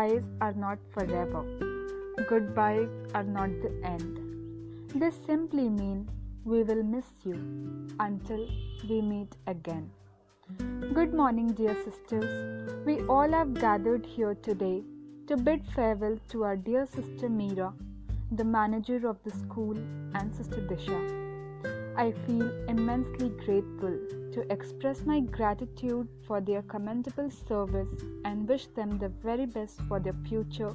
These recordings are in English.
goodbyes are not forever. Goodbyes are not the end. They simply mean we will miss you until we meet again. Good morning, dear sisters. We all have gathered here today to bid farewell to our dear sister Meera, the manager of the school, and sister Disha. I feel immensely grateful to express my gratitude for their commendable service and wish them the very best for their future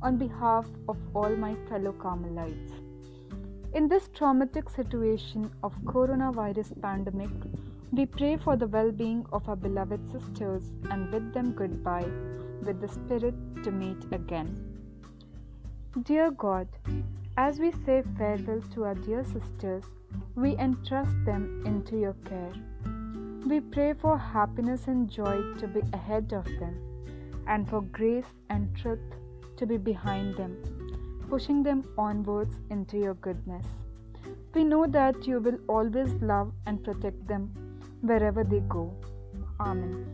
on behalf of all my fellow Carmelites. In this traumatic situation of coronavirus pandemic, we pray for the well-being of our beloved sisters and bid them goodbye with the spirit to meet again. Dear God, as we say farewell to our dear sisters, we entrust them into your care. We pray for happiness and joy to be ahead of them, and for grace and truth to be behind them, pushing them onwards into your goodness. We know that you will always love and protect them wherever they go. Amen.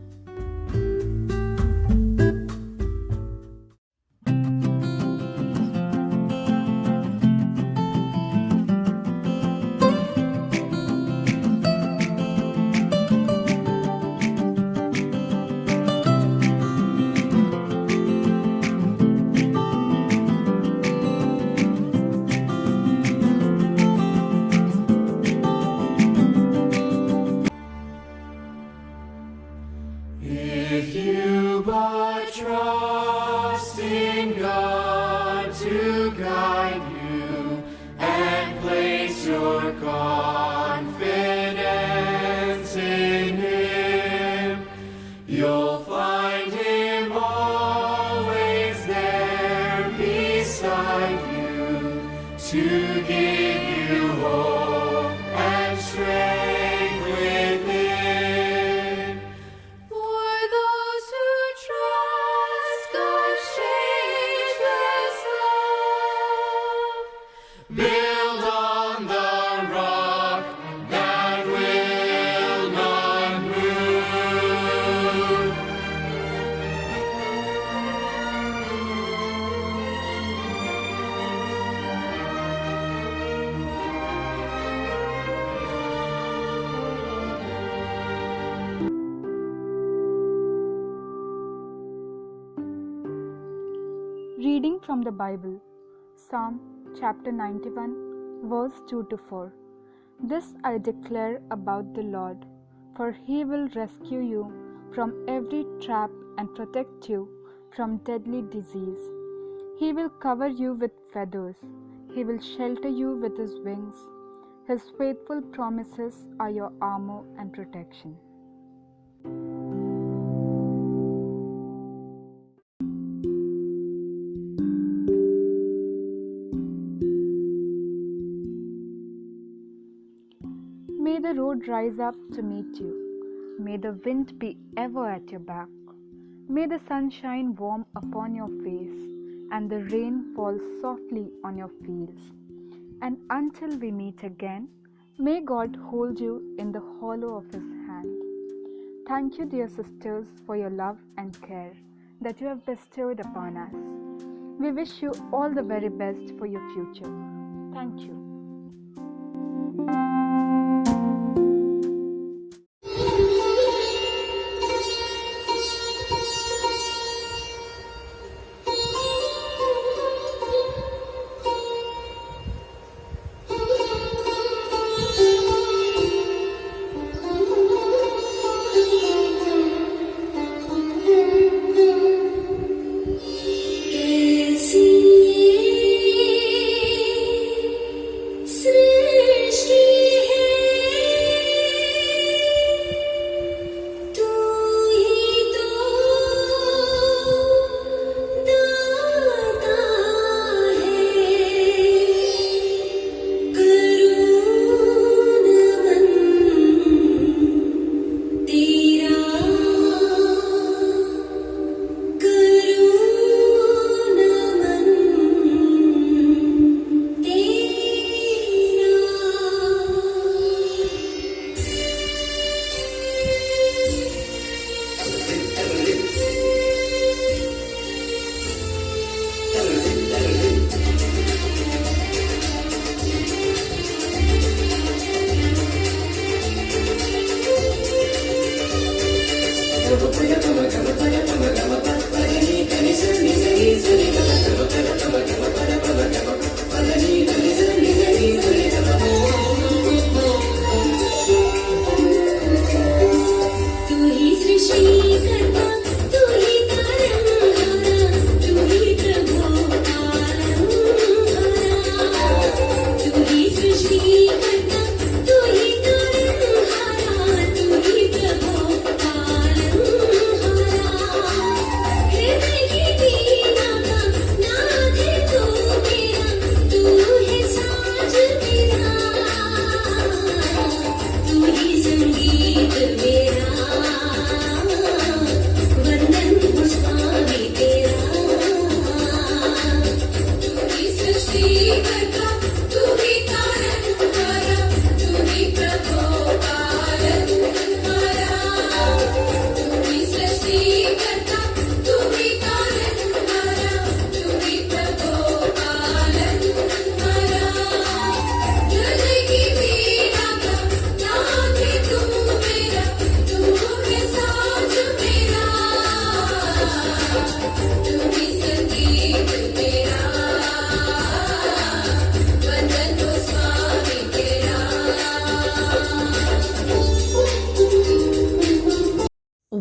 If you but trust in God to guide you and place your confidence in Him, you'll find Him always there beside you to give you hope and strength within. For those who trust God's changeless love, build on the rock that will not move. Reading from the Bible, Psalm chapter 91, verse 2 to 4. This I declare about the Lord, for He will rescue you from every trap and protect you from deadly disease. He will cover you with feathers. He will shelter you with His wings. His faithful promises are your armor and protection. May the road rise up to meet you. May the wind be ever at your back. May the sun shine warm upon your face and the rain fall softly on your fields. And until we meet again, may God hold you in the hollow of His hand. Thank you, dear sisters, for your love and care that you have bestowed upon us. We wish you all the very best for your future. Thank you.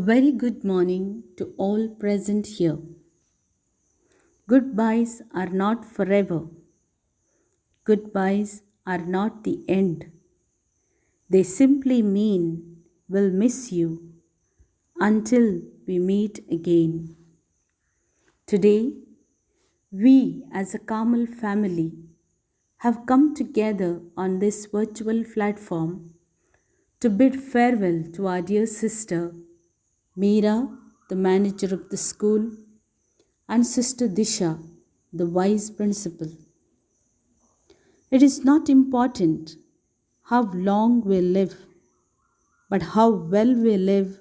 very good morning to all present here. Goodbyes are not forever. Goodbyes are not the end. They simply mean we'll miss you until we meet again. Today, we as a Carmel family have come together on this virtual platform to bid farewell to our dear sister, Meera, the manager of the school, and Sister Disha, the vice principal. It is not important how long we live, but how well we live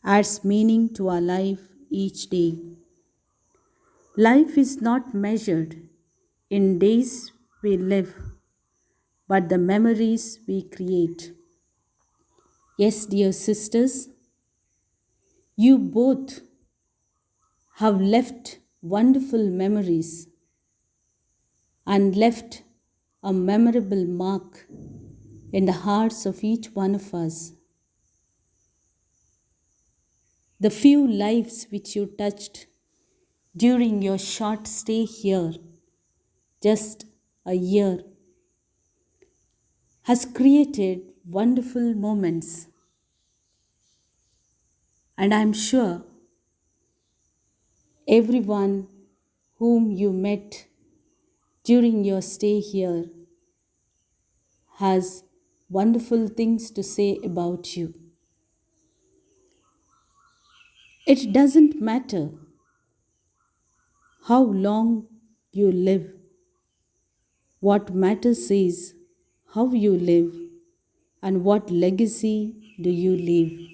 adds meaning to our life each day. Life is not measured in days we live, but the memories we create. Yes, dear sisters, you both have left wonderful memories and left a memorable mark in the hearts of each one of us. The few lives which you touched during your short stay here, just a year, has created wonderful moments. And I'm sure everyone whom you met during your stay here has wonderful things to say about you. It doesn't matter how long you live. What matters is how you live and what legacy do you leave.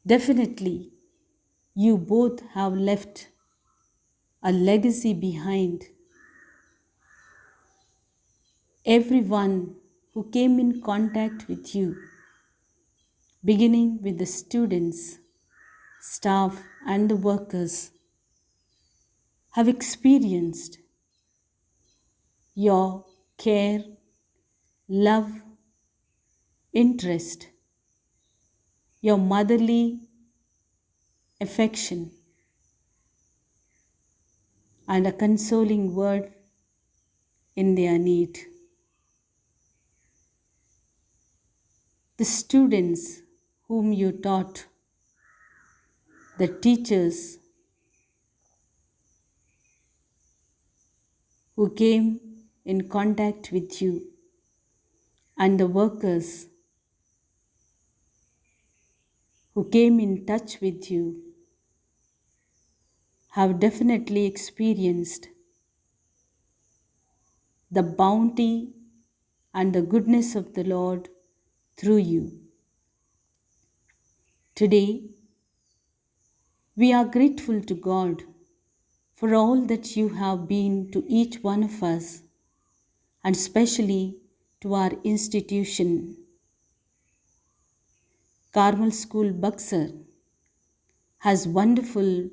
Definitely, you both have left a legacy behind. Everyone who came in contact with you, beginning with the students, staff, and the workers, have experienced your care, love, interest, your motherly affection, and a consoling word in their need. The students whom you taught, the teachers who came in contact with you, and the workers who came in touch with you have definitely experienced the bounty and the goodness of the Lord through you. Today, we are grateful to God for all that you have been to each one of us, and especially to our institution. Carmel School Buxar has wonderful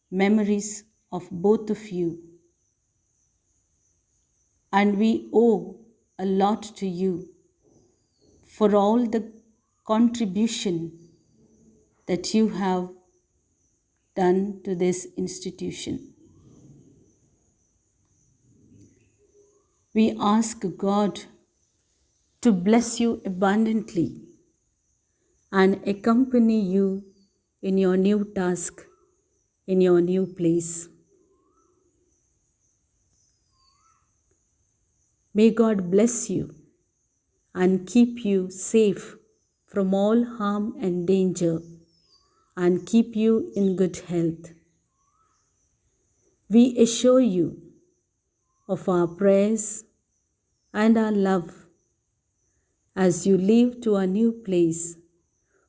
memories of both of you, and we owe a lot to you for all the contribution that you have done to this institution. We ask God to bless you abundantly and accompany you in your new task, in your new place. May God bless you and keep you safe from all harm and danger and keep you in good health. We assure you of our prayers and our love as you leave to a new place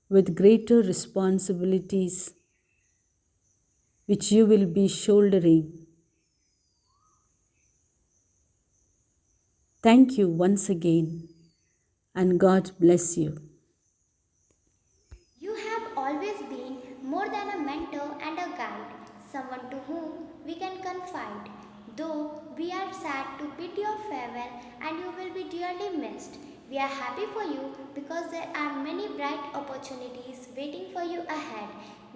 with greater responsibilities which you will be shouldering. Thank you once again, and God bless you. You have always been more than a mentor and a guide, someone to whom we can confide. Though we are sad to bid your farewell and you will be dearly missed, We are happy for you because there are many bright opportunities waiting for you ahead.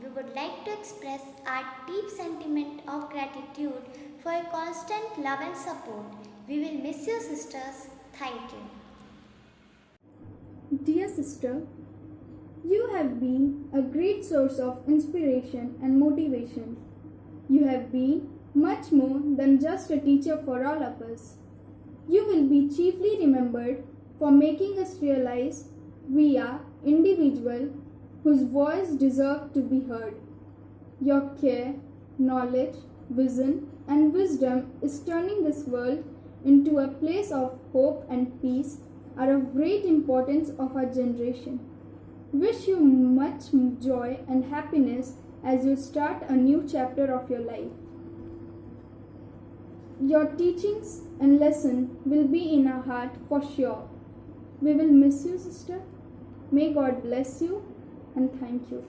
We would like to express our deep sentiment of gratitude for your constant love and support. We will miss you, sisters. Thank you. Dear sister, you have been a great source of inspiration and motivation. You have been much more than just a teacher for all of us. You will be chiefly remembered for making us realize we are individuals whose voice deserve to be heard. Your care, knowledge, vision, and wisdom is turning this world into a place of hope and peace are of great importance of our generation. Wish you much joy and happiness as you start a new chapter of your life. Your teachings and lesson will be in our heart for sure. We will miss you, sister. May God bless you and thank you.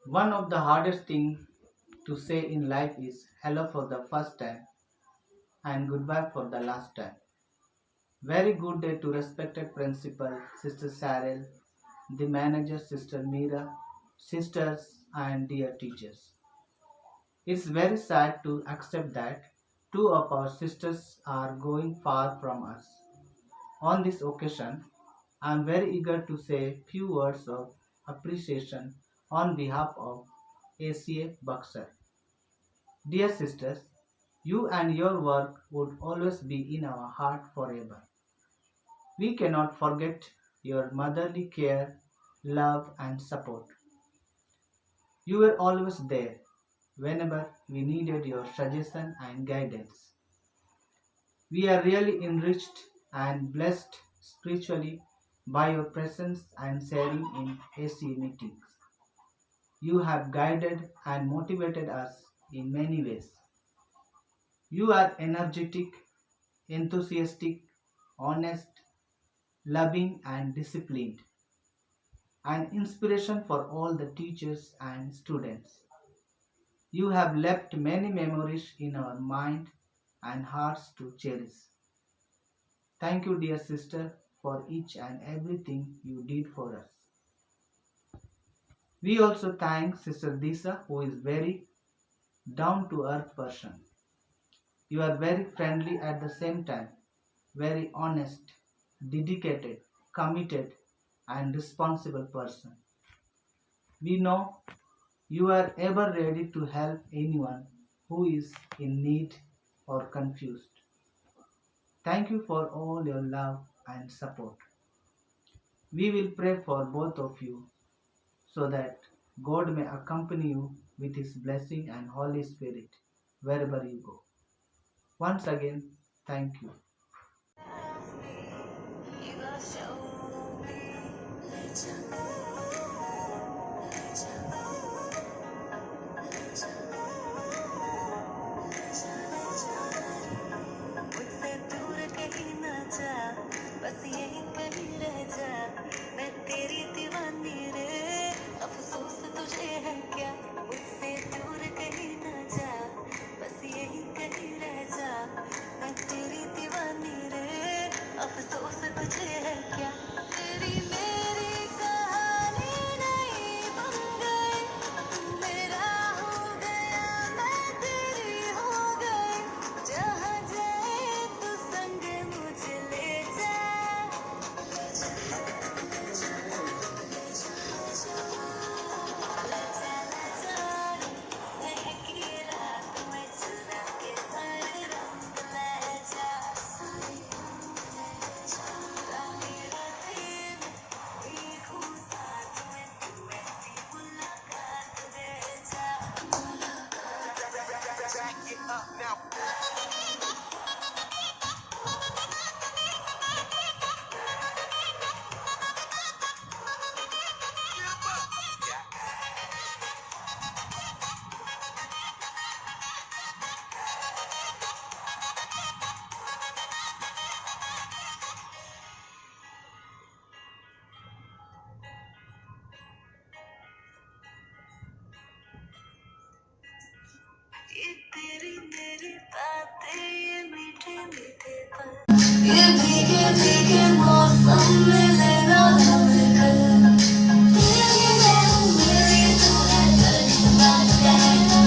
One of the hardest things to say in life is hello for the first time and goodbye for the last time. Very good day to respected principal, Sister Sarel, the manager, Sister Meera, sisters and dear teachers. It's very sad to accept that two of our sisters are going far from us. On this occasion, I am very eager to say few words of appreciation on behalf of ACA Buxar. Dear sisters, you and your work would always be in our heart forever. We cannot forget your motherly care, love, and support. You were always there whenever we needed your suggestion and guidance. We are really enriched and blessed spiritually by your presence and sharing in AC meetings. You have guided and motivated us in many ways. You are energetic, enthusiastic, honest, loving, and disciplined, an inspiration for all the teachers and students. You have left many memories in our mind and hearts to cherish. Thank you, dear sister, for each and everything you did for us. We also thank Sister Disa, who is very down to earth person. You are very friendly at the same time, very honest, dedicated, committed, and responsible person. We know you are ever ready to help anyone who is in need or confused. Thank you for all your love and support. We will pray for both of you so that God may accompany you with His blessing and Holy Spirit wherever you go. Once again, thank you. मुझसे दूर कहीं ना जा, बस यहीं कहीं रह जा, मैं तेरी दीवानी रे, अफसोस तुझे है क्या? मुझसे दूर कहीं ना जा, बस यहीं कहीं ये तेरी मेरी बातें, ये मीठे मीठे पल, ये भीगे भीगे मौसम में लेना हमें कल, तेरी मैं हूँ मेरी तू है, कल की बात कहना।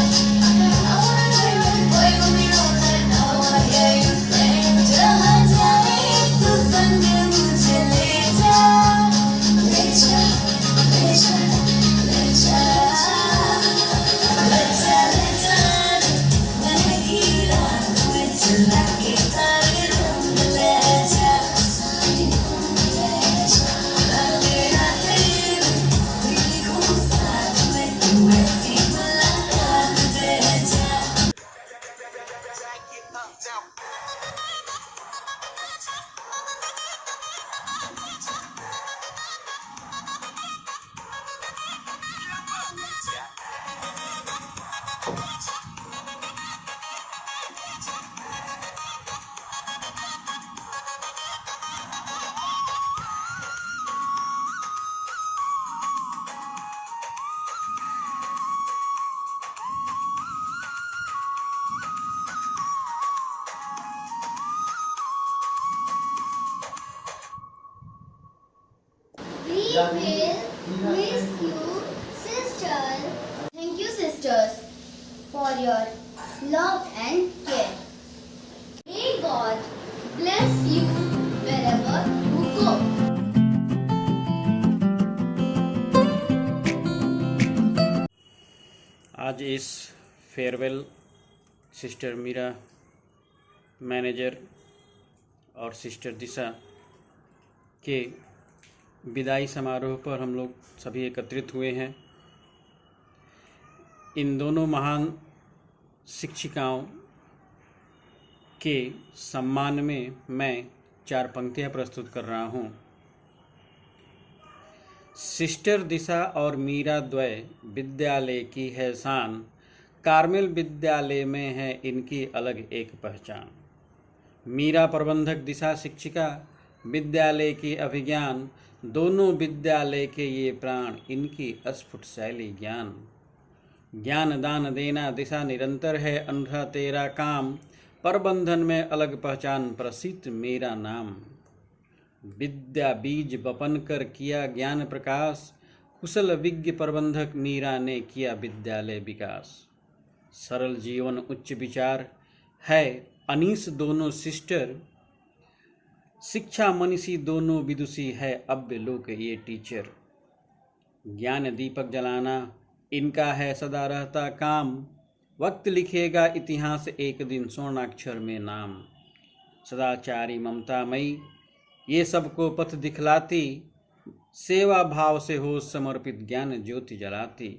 I wanna know you and boy with me all night now, I hear you saying, जहाँ जाए तू संग मुझे ले जा, ले जा, ले जा, ले जा, ले जा, ले जा। मैं हीरा में चला के सारे रंग ले जा, ले जा, मेरा तेरे दिल को साथ में तू ऐसी मुलाकात दे जा। We will miss you, sisters. Thank you, sisters, for your love and care. May God bless you wherever you go. आज इस फेयरवेल सिस्टर मीरा, मैनेजर और सिस्टर दिशा के विदाई समारोह पर हम लोग सभी एकत्रित हुए हैं। इन दोनों महान शिक्षिकाओं के सम्मान में मैं 4 पंक्तियाँ प्रस्तुत कर रहा हूँ। सिस्टर दिशा और मीरा द्वय विद्यालय की है शान, कार्मेल विद्यालय में है इनकी अलग एक पहचान। मीरा प्रबंधक, दिशा शिक्षिका, विद्यालय की अभिज्ञान, दोनों विद्यालय के ये प्राण, इनकी अस्फुट शैली ज्ञान। ज्ञान दान देना दिशा निरंतर है, अनूठा तेरा काम, प्रबंधन में अलग पहचान, प्रसिद्ध मेरा नाम। विद्या बीज बपन कर किया ज्ञान प्रकाश, कुशल विज्ञ प्रबंधक मीरा ने किया विद्यालय विकास। सरल जीवन उच्च विचार है अनीस दोनों सिस्टर, शिक्षा मनीषी दोनों विदुषी है अव्य लोक ये टीचर। ज्ञान दीपक जलाना इनका है सदा रहता काम, वक्त लिखेगा इतिहास एक दिन स्वर्णाक्षर में नाम। सदाचारी ममतामयी ये सबको पथ दिखलाती, सेवा भाव से हो समर्पित ज्ञान ज्योति जलाती।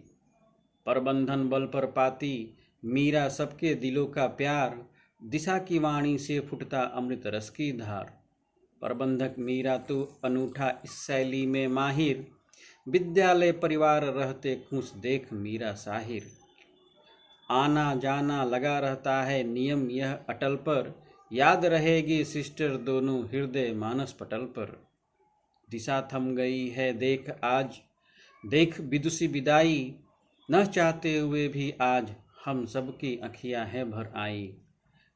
प्रबंधन बल पर पाती मीरा सबके दिलों का प्यार, दिशा की वाणी से फुटता अमृत रस की धार। प्रबंधक मीरा तो अनूठा इस शैली में माहिर, विद्यालय परिवार रहते खुश देख मीरा साहिर। आना जाना लगा रहता है नियम यह अटल पर, याद रहेगी सिस्टर दोनों हृदय मानस पटल पर। दिशा थम गई है देख आज, देख विदुषी विदाई, न चाहते हुए भी आज हम सबकी अखियां हैं भर आई।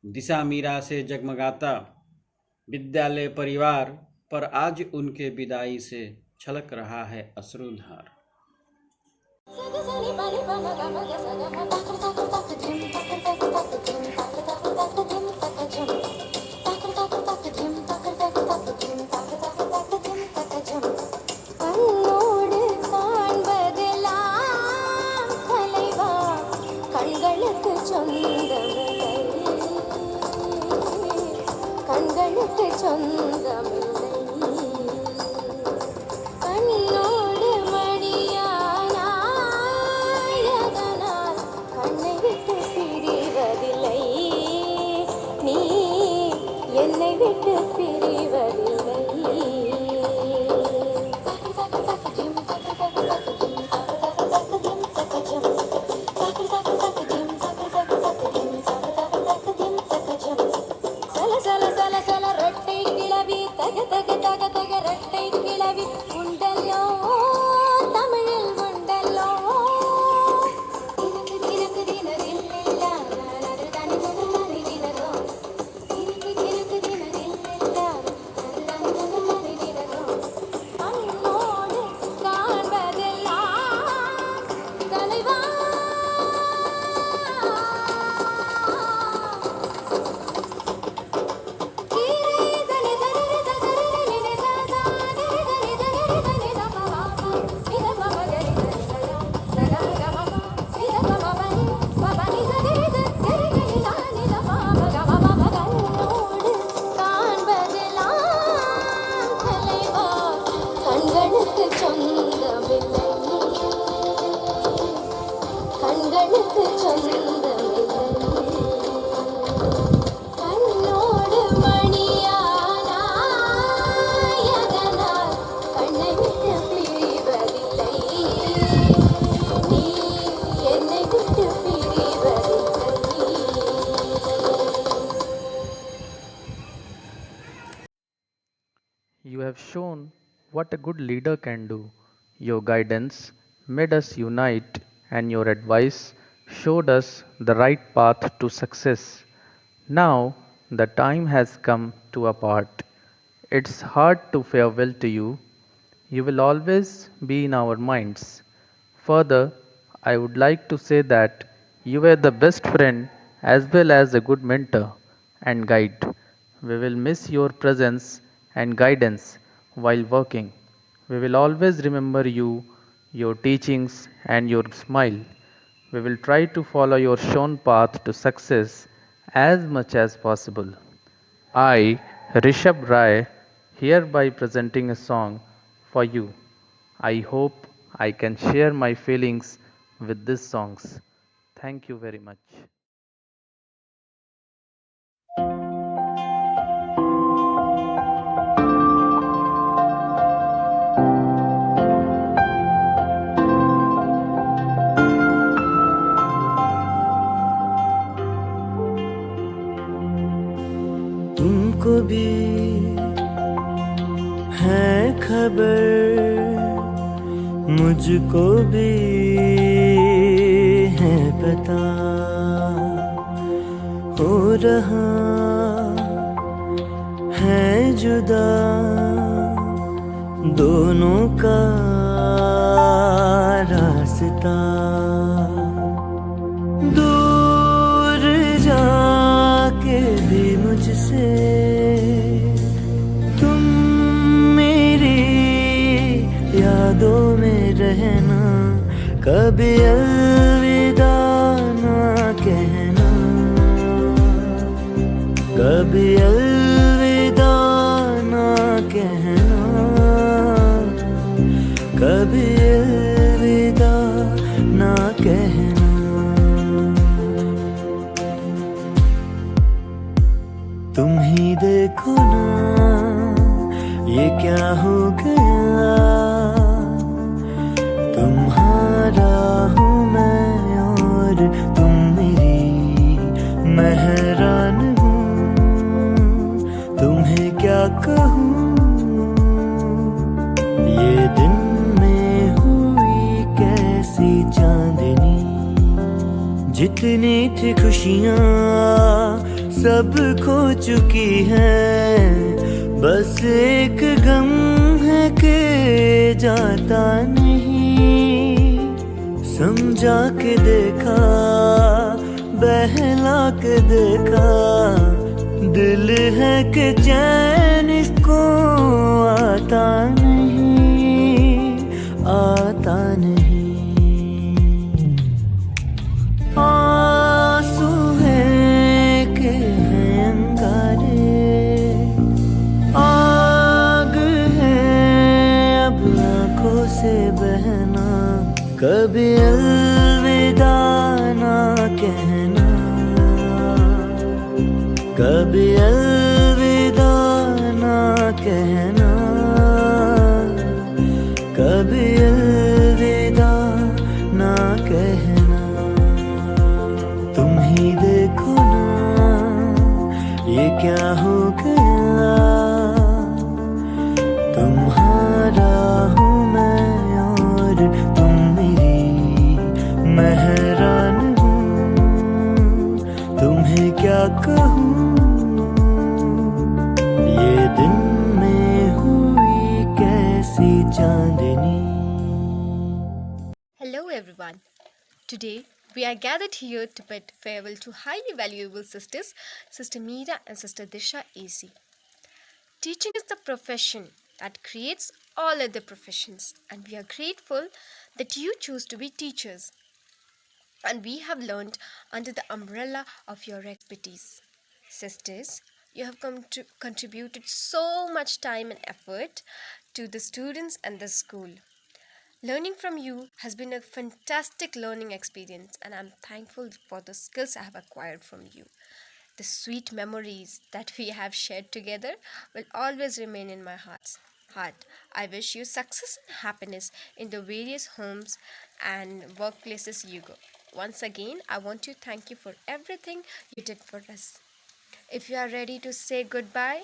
दिशा मीरा से जगमगाता विद्यालय परिवार, पर आज उनके विदाई से छलक रहा है अश्रुधार। கண்களுக்கு சொந்தமில்லை கண்ணோடு மணியானால் அதனால் கண்ணை விட்டு பிரிவதில்லை ഉണ്ടല്ലോ തമിഴിൽ ഉണ്ടല്ലോ നിനക്ക് നിനക്ക് ദിനദില്ല നല്ലൊരു തനി നല്ലൊരു ദിനതോ നിനക്ക് നിനക്ക് ദിനദില്ല നല്ലൊരു ദിനതോ കണ്ണോട് കാണുവതെല്ലാം தலைவா கண்களுக்கு சொந்தமில்லை கண்களுக்கு சொந்தமில்லை கண்ணோடு மணியானாயதனால் கண்ணை விட்டு பிரிவதில்லை நீ என்னை விட்டு பிரிவதில்லை You have shown what a good leader can do. Your guidance made us unite, and your advice showed us the right path to success. Now the time has come to part. It's hard to farewell to you. You will always be in our minds. Further, I would like to say that you were the best friend as well as a good mentor and guide. We will miss your presence and guidance while working. We will always remember you, your teachings, and your smile. We will try to follow your shown path to success as much as possible. I, Rishabh Rai, hereby presenting a song for you. I hope I can share my feelings with these songs. Thank you very much. तुमको भी है खबर, मुझको भी है पता, हो रहा है जुदा दोनों का रास्ता। दूर जाके भी मुझसे तुम मेरी यादों में रहना, कभी अलविदा ना कहना, कभी अलविदा ना कहना, कभी अलविदा ना कहना। तुम ही देखो ना ये क्या हो गया, तुम्हारा हूँ मैं और तुम मेरी मेहरान हूँ। तुम्हें क्या कहूँ, ये दिन में हुई कैसी चांदनी, जितनी थी खुशियाँ सब खो चुकी है, बस एक गम है कि जाता नहीं। समझा के देखा, बहला के देखा, दिल है कि चैन इसको आता नहीं, आता नहीं। आंसू है कि हैं अंगारे, आग है अब आँखों से बहना, कभी अलविदा ना कहना, कभी अलविदा ना कहना, कभी अलविदा ना कहना। तुम ही देखो ना ये क्या हो गया, तुम्हारा कहूँ, ये दिन में हुई कैसी चांदनी. Hello everyone. Today we are gathered here to bid farewell to highly valuable sisters, Sister Meera and Sister Disha AC. Teaching is the profession that creates all other professions, and we are grateful that you choose to be teachers. And we have learned under the umbrella of your expertise. Sisters, you have contributed so much time and effort to the students and the school. Learning from you has been a fantastic learning experience, and I'm thankful for the skills I have acquired from you. The sweet memories that we have shared together will always remain in my heart. I wish you success and happiness in the various homes and workplaces you go. Once again, I want to thank you for everything you did for us. If you are ready to say goodbye,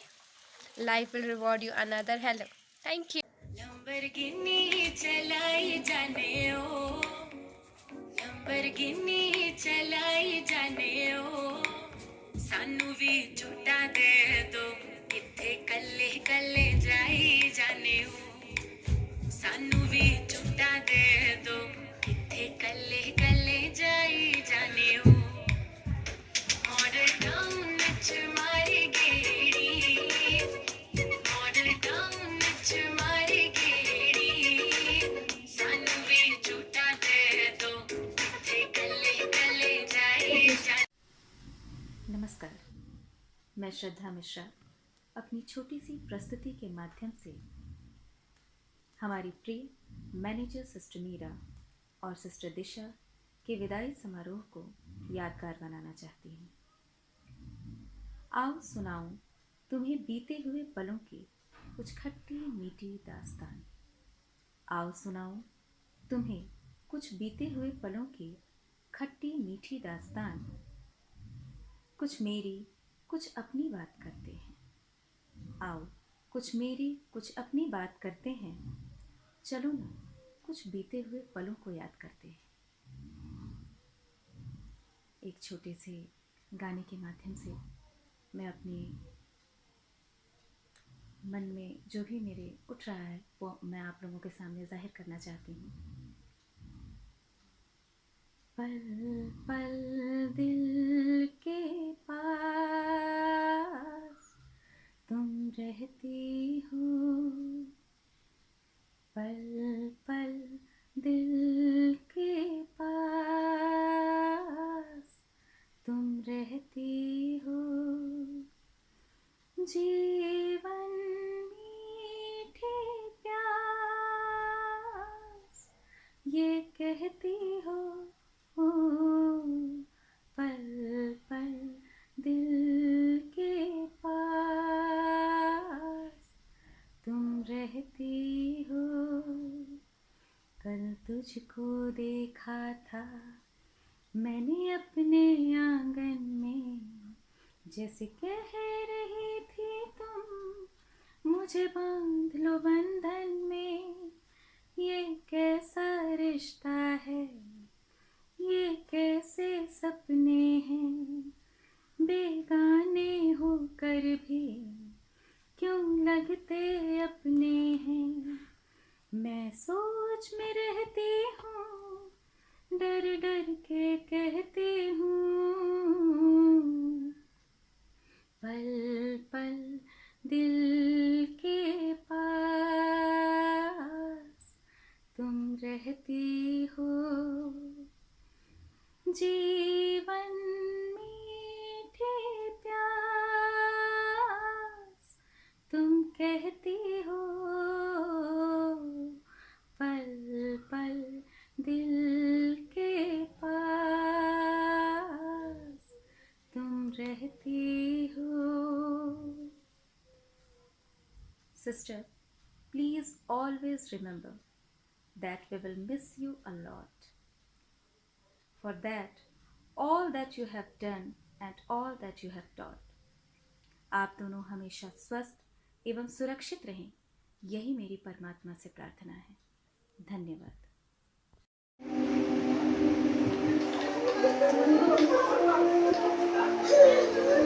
life will reward you another hello. Thank you. Lamborghini चलाई जाने ओ, Lamborghini चलाई जाने ओ, सानू भी झूठा दे दो, इत्थे कल्ले कल्ले जाई जाने ओ, सानू भी झूठा दे दो, इत्थे कल्ले कल्ले जाई जाने ओ. मॉडल टाउन च मारी गेड़ी, मॉडल टाउन च मारी गेड़ी, सानू भी झूठा दे दो, इत्थे कल्ले कल्ले जाई जाने. नमस्कार, मैं श्रद्धा मिश्रा अपनी छोटी सी प्रस्तुति के माध्यम से हमारी प्रिय मैनेजर सिस्टर मीरा और सिस्टर दिशा के विदाई समारोह को यादगार बनाना चाहती हूँ. आओ सुनाऊं तुम्हें बीते हुए पलों की कुछ खट्टी मीठी दास्तान. आओ सुनाऊं तुम्हें कुछ बीते हुए पलों की खट्टी मीठी दास्तान. कुछ मेरी कुछ अपनी बात करते हैं. आओ कुछ मेरी कुछ अपनी बात करते हैं. चलो ना कुछ बीते हुए पलों को याद करते हैं. एक छोटे से गाने के माध्यम से मैं अपने मन में जो भी मेरे उठ रहा है वो मैं आप लोगों के सामने जाहिर करना चाहती हूँ. पल पल दिल के पास तुम रहती हो, पल पल दिल के पास तुम रहती हो. जीवन मीठे प्यास ये कहती हो, पल पल दिल के पास तुम रहती हो. कल तुझको देखा था मैंने अपने आंगन में, जैसे कह रही थी तुम मुझे बांध लो बंधन में. ये कैसा रिश्ता है, ये कैसे सपने हैं, बेगाने होकर भी क्यों लगते अपने हैं. मैं सोच में रहती हूँ, डर डर के कहती हूँ, पल पल दिल के पास तुम रहती हो. जीवन मीठे प्यास तुम कहती हो, पल पल दिल के पास तुम रहती हो. Sister, please always remember that we will miss you a lot. For that, all that you have done and all that you have taught. आप दोनों हमेशा स्वस्थ एवं सुरक्षित रहें, यही मेरी परमात्मा से प्रार्थना है. धन्यवाद. Thank you.